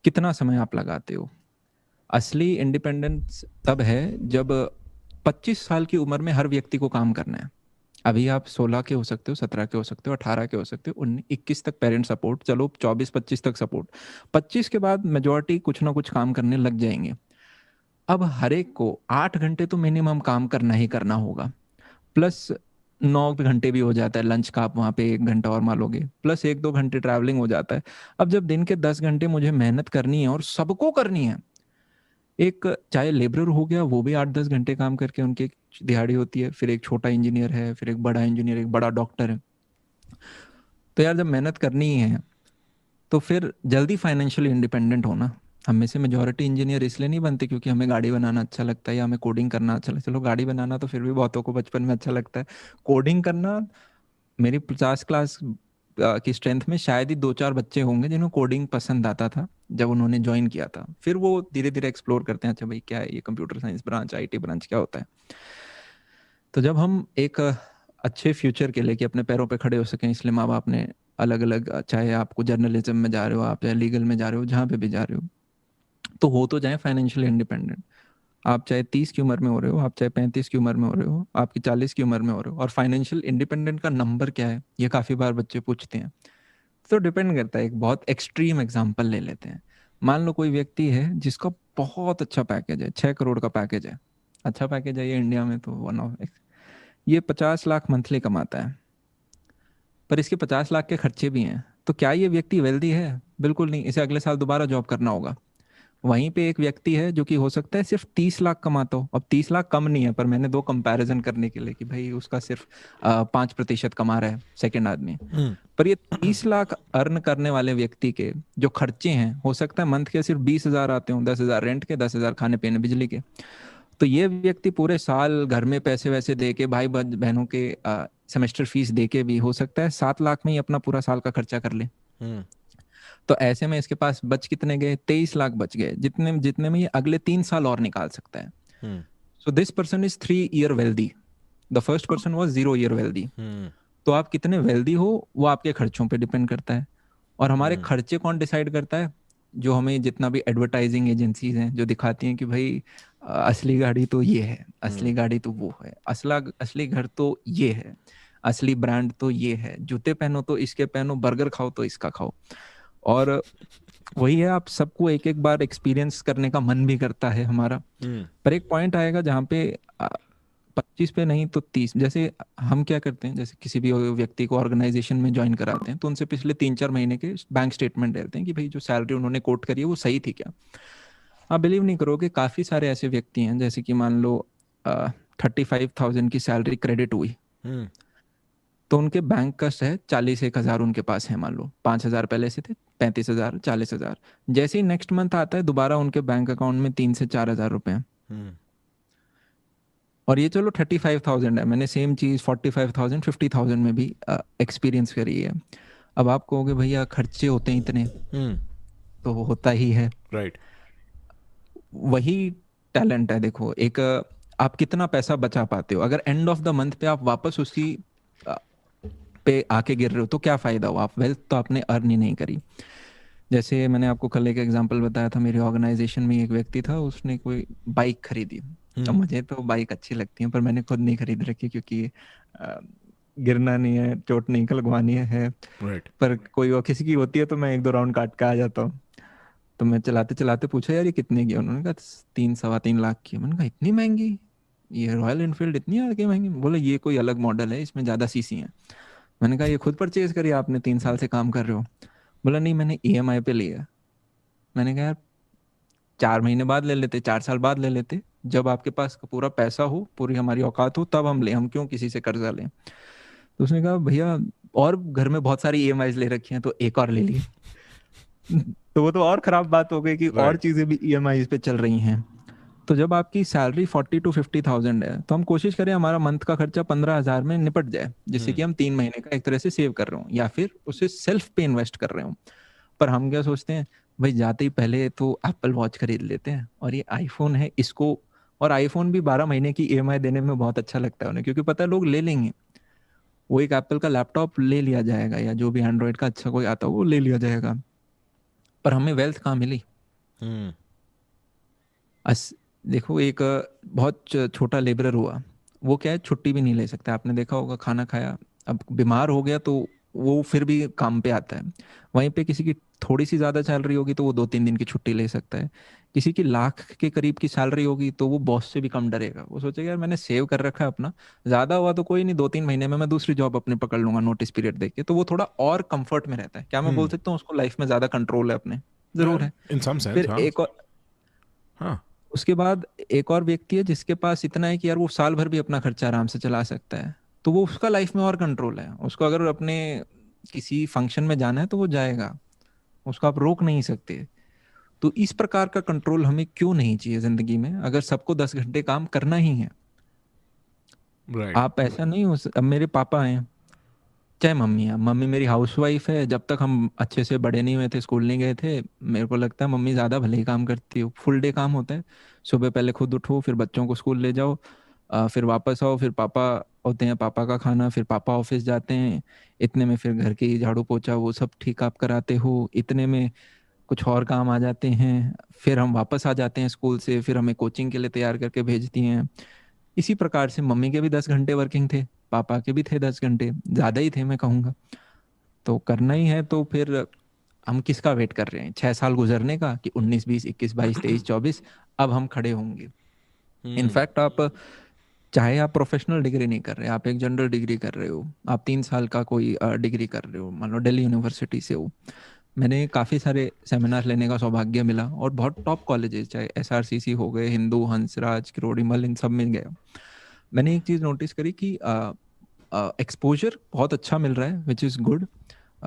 कितना समय आप लगाते हो? असली इंडिपेंडेंस तब है जब 25 साल की उम्र में हर व्यक्ति को काम करना है। अभी आप 16 के हो सकते हो, 17 के हो सकते हो, 18 के हो सकते हो, 21 तक पेरेंट सपोर्ट, चलो 24-25 तक सपोर्ट। 25 के बाद मेजोरिटी कुछ ना कुछ काम करने लग जाएंगे। अब हर एक को 8 घंटे तो मिनिमम काम करना ही करना होगा, प्लस 9 घंटे भी हो जाता है लंच का, आप वहाँ पे 1 घंटा और मान लोगे, प्लस 1-2 घंटे ट्रैवलिंग हो जाता है। अब जब दिन के 10 घंटे मुझे मेहनत करनी है और सबको करनी है, एक चाहे लेबरर हो गया वो भी 8-10 घंटे काम करके उनकी एक दिहाड़ी होती है, फिर एक छोटा इंजीनियर है, फिर एक बड़ा इंजीनियर, एक बड़ा डॉक्टर है। तो यार जब मेहनत करनी ही है तो फिर जल्दी फाइनेंशियली इंडिपेंडेंट होना। हम में से मेजोरिटी इंजीनियर इसलिए नहीं बनते क्योंकि हमें गाड़ी बनाना अच्छा लगता है या हमें कोडिंग करना अच्छा लगता है। चलो गाड़ी बनाना तो फिर भी बहुतों को बचपन में अच्छा लगता है, कोडिंग करना मेरी 50 क्लास की स्ट्रेंथ में शायद ही 2-4 बच्चे होंगे जिन्हें कोडिंग पसंद आता था जब उन्होंने ज्वाइन किया था। फिर वो धीरे धीरे एक्सप्लोर करते हैं, अच्छा भाई क्या है ये computer science branch, IT branch क्या होता है। तो जब हम एक अच्छे फ्यूचर के लिए कि अपने पैरों पे खड़े हो सकें, इसलिए माँ बाप ने अलग अलग, चाहे आपको जर्नलिज्म में जा रहे हो आप, चाहे लीगल में जा रहे हो, जहाँ पे भी जा रहे हो, तो हो तो जाए फाइनेंशियली इंडिपेंडेंट। आप चाहे 30 की उम्र में हो रहे हो, आप चाहे 35 की उम्र में हो रहे हो, आपकी 40 की उम्र में हो रहे हो, और फाइनेंशियल इंडिपेंडेंट का नंबर क्या है ये काफ़ी बार बच्चे पूछते हैं। तो डिपेंड करता है, एक बहुत एक्सट्रीम एग्जांपल ले लेते हैं। मान लो कोई व्यक्ति है जिसका बहुत अच्छा पैकेज है, 6 करोड़ का पैकेज है, अच्छा पैकेज है ये इंडिया में तो वन ऑफ, ये 50 लाख मंथली कमाता है, पर इसके 50 लाख के खर्चे भी हैं। तो क्या ये व्यक्ति वेल्दी है? बिल्कुल नहीं, इसे अगले साल दोबारा जॉब करना होगा। वहीं पे एक व्यक्ति है जो कि हो सकता है सिर्फ 30 लाख कमाता हो। अब 30 लाख कम नहीं है, पर मैंने दो कंपैरिजन करने के लिए कि भाई उसका सिर्फ 5% कमा रहा है सेकेंड आदमी, हम्म। पर ये 30 लाख अर्न करने वाले व्यक्ति के जो खर्चे हैं, हो सकता है मंथ के सिर्फ 20,000 आते हो, 10,000 रेंट के, 10,000 खाने पीने बिजली के। तो ये व्यक्ति पूरे साल घर में पैसे वैसे दे के, भाई बहनों के सेमेस्टर फीस दे के भी हो सकता है 7 लाख में ही अपना पूरा साल का खर्चा कर ले। हम्म। तो ऐसे में इसके पास बच कितने गए? 23 लाख बच गए, जितने जितने में ये अगले 3 साल और निकाल सकता है। Hmm. So this person is 3 year wealthy, the first person was 0 year wealthy. Hmm. तो आप कितने वेल्दी हो वो आपके खर्चों पे डिपेंड करता है। और हमारे हम्म। खर्चे कौन डिसाइड करता है? जो हमें जितना भी एडवर्टाइजिंग एजेंसीज हैं जो दिखाती हैं कि भाई असली गाड़ी तो ये है, असली हम्म। गाड़ी तो वो है, असला असली घर तो ये है, असली ब्रांड तो ये है, जूते पहनो तो इसके पहनो, बर्गर खाओ तो इसका खाओ। और वही है, आप सबको एक एक बार एक्सपीरियंस करने का मन भी करता है हमारा। हम्म। पर एक पॉइंट आएगा जहाँ पे 25 पे नहीं तो 30, जैसे हम क्या करते हैं, जैसे किसी भी व्यक्ति को ऑर्गेनाइजेशन में ज्वाइन कराते हैं तो उनसे पिछले 3-4 महीने के बैंक स्टेटमेंट लेते हैं कि भाई जो सैलरी उन्होंने कोट करी है वो सही थी क्या। आप बिलीव नहीं करोगे, काफ़ी सारे ऐसे व्यक्ति हैं, जैसे कि मान लो 35,000 की सैलरी क्रेडिट हुई, हम्म। तो उनके बैंक का है 41,000 उनके पास है, मान लो 5,000 पहले से थे, 35,000, 40,000। जैसे ही नेक्स्ट मंथ आता है दोबारा उनके बैंक अकाउंट में 3 से 4 हज़ार रुपए हैं। हम्म। और ये चलो 35,000 है, मैंने सेम चीज़ 45,000, 50,000 में भी एक्सपीरियंस करी है। अब आप कहोगे भैया खर्चे होते हैं इतने, हम्म। तो वो होता ही है। राइट। वही टैलेंट है, देखो एक आप कितना पैसा बचा पाते हो। अगर एंड ऑफ द मंथ पे आप वापस उसी अ, पे आके गिर रहे हो तो क्या फ़ायदा हुआ, आप वेल्थ तो आपने अर्न ही नहीं करी। जैसे मैंने आपको कल एक एग्जांपल बताया था, मेरे ऑर्गेनाइजेशन में एक व्यक्ति था, उसने कोई बाइक खरीदी। अब हम्म। मुझे तो बाइक अच्छी लगती है पर मैंने खुद नहीं खरीद रखी क्योंकि अ, गिरना नहीं है, चोट नहीं लगवानी है। राइट। पर कोई और किसी की होती है तो मैं 1-2 राउंड काट के आ जाता हूँ। तो मैं चलाते चलाते पूछा यार ये कितने की है? उन्होंने कहा 3-3.25 लाख की है। मैंने कहा इतनी महंगी, ये रॉयल इनफील्ड इतनी आगे महंगी? बोले ये कोई अलग मॉडल है, इसमें ज़्यादा सीसी है। मैंने कहा ये खुद परचेज करी आपने, 3 साल से काम कर रहे हो? बोला नहीं मैंने ईएमआई पे लिया। मैंने कहा यार 4 महीने बाद ले लेते, 4 साल बाद ले लेते, जब आपके पास पूरा पैसा हो, पूरी हमारी औकात हो, तब हम लें, हम क्यों किसी से कर्जा लें। तो उसने कहा भैया और घर में बहुत सारी ईएमआई ले रखी हैं तो एक और ले लिए। तो वो तो और खराब बात हो गई कि और राइट। चीजें भी ईएमआई पे चल रही हैं। तो जब आपकी सैलरी 40-50 थाउजेंड है तो हम कोशिश करें हमारा मंथ का खर्चा 15,000 में निपट जाए, जिससे कि हम्म। हम 3 महीने का एक तरह से सेव कर रहे हो या फिर उसे सेल्फ पे इन्वेस्ट कर रहे हो। पर हम क्या सोचते हैं, भाई जाते ही पहले तो एप्पल वॉच खरीद लेते हैं, और ये आईफोन है इसको, और आईफोन भी 12 महीने की ईएमआई देने में बहुत अच्छा लगता है उन्हें, क्योंकि पता है लोग ले लेंगे। वो एक एप्पल का लैपटॉप ले लिया जाएगा या जो भी एंड्रॉयड का अच्छा कोई आता हो वो ले लिया जाएगा। पर हमें वेल्थ कहाँ मिली? हम्म। देखो एक बहुत छोटा लेबरर हुआ, वो क्या है छुट्टी भी नहीं ले सकता। आपने देखा होगा, खाना खाया, अब बीमार हो गया तो वो फिर भी काम पे आता है। वहीं पे किसी की थोड़ी सी ज़्यादा सैलरी होगी तो वो 2-3 दिन की छुट्टी ले सकता है। किसी की लाख के करीब की सैलरी होगी तो वो बॉस से भी कम डरेगा। वो सोचेगा यार मैंने सेव कर रखा है अपना, ज़्यादा हुआ तो कोई नहीं, 2-3 महीने में मैं दूसरी जॉब अपनी पकड़ लूंगा नोटिस पीरियड देके। तो वो थोड़ा और कंफर्ट में रहता है। क्या मैं बोल हम्म। सकता हूँ उसको लाइफ में ज़्यादा कंट्रोल है अपने? ज़रूर है। इन सम सेंस, फिर हाँ। एक और, हाँ। उसके बाद एक और व्यक्ति है जिसके पास इतना है कि यार वो साल भर भी अपना खर्चा आराम से चला सकता है। तो वो उसका लाइफ में और कंट्रोल है। उसको अगर अपने किसी फंक्शन में जाना है तो वो जाएगा, उसको आप रोक नहीं सकते। तो इस प्रकार का कंट्रोल हमें क्यों नहीं चाहिए जिंदगी में, अगर सबको 10 घंटे काम करना ही है। राइट। आप ऐसा नहीं हो अब मेरे पापा हैं, चाहे मम्मी है, मम्मी मेरी हाउसवाइफ है। जब तक हम अच्छे से बड़े नहीं हुए थे, स्कूल नहीं गए थे, मेरे को लगता है मम्मी ज़्यादा भले ही काम करती हो। फुल डे काम होता है। सुबह पहले खुद उठो, फिर बच्चों को स्कूल ले जाओ, फिर वापस आओ, फिर पापा होते हैं, पापा का खाना, फिर पापा ऑफिस जाते हैं। इतने में फिर घर की झाड़ू पोछा वो सब ठीक आप कराते हो। इतने में कुछ और काम आ जाते हैं। फिर हम वापस आ जाते हैं स्कूल से, फिर हमें कोचिंग के लिए तैयार करके भेजती हैं। इसी प्रकार से मम्मी के भी 10 घंटे वर्किंग थे, पापा के भी थे 10 घंटे, ज़्यादा ही थे मैं कहूँगा। तो करना ही है तो फिर हम किसका वेट कर रहे हैं? 6 साल गुजरने का कि 19, 20, 21, 22, 23, 24 अब हम खड़े होंगे। हम्म। इनफैक्ट आप चाहे आप प्रोफेशनल डिग्री नहीं कर रहे, आप एक जनरल डिग्री कर रहे हो, आप 3 साल का कोई डिग्री कर रहे हो, मान लो दिल्ली यूनिवर्सिटी से हो। मैंने काफ़ी सारे सेमिनार लेने का सौभाग्य मिला और बहुत टॉप कॉलेजेस, चाहे SRCC हो गए, हिंदू, हंसराज, किरोड़ीमल, इन सब में गया। मैंने एक चीज़ नोटिस करी कि एक्सपोजर बहुत अच्छा मिल रहा है, विच इज़ गुड।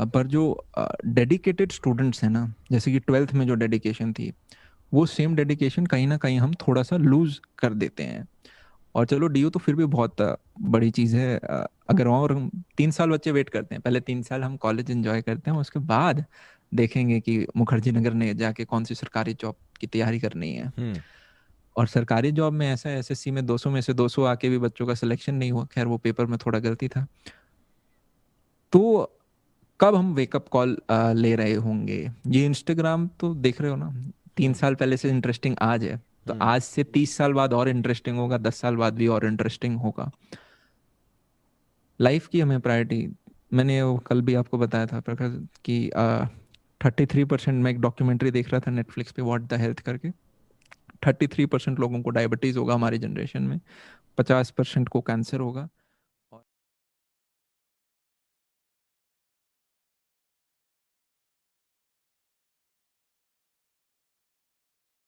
पर जो डेडिकेटेड स्टूडेंट्स हैं ना, जैसे कि 12th में जो डेडिकेशन थी, वो सेम डेडिकेशन कहीं ना कहीं हम थोड़ा सा लूज कर देते हैं। और चलो डीयू तो फिर भी बहुत बड़ी चीज़ है। अगर और हम 3 साल बच्चे वेट करते हैं, पहले 3 साल हम कॉलेज एंजॉय करते हैं, उसके बाद देखेंगे कि मुखर्जी नगर ने जाके कौन सी सरकारी जॉब की तैयारी करनी है। हम्म। और सरकारी जॉब में ऐसा है, SSC में 200 में से 200 आके भी बच्चों का सिलेक्शन नहीं हुआ। खैर वो पेपर में थोड़ा गलती था। तो कब हम वेकअप कॉल ले रहे होंगे? ये इंस्टाग्राम तो देख रहे हो ना, 3 साल पहले से इंटरेस्टिंग आज है, तो हम्म। आज से 30 साल बाद और इंटरेस्टिंग होगा, 10 साल बाद भी और इंटरेस्टिंग होगा। लाइफ की हमें प्रायोरिटी, मैंने वो कल भी आपको बताया था प्रकाश कि 33% मैं एक डॉक्यूमेंट्री देख रहा था नेटफ्लिक्स पे, व्हाट द हेल्थ करके। 33% लोगों को डायबिटीज़ होगा हमारी जनरेशन में, 50% को कैंसर होगा।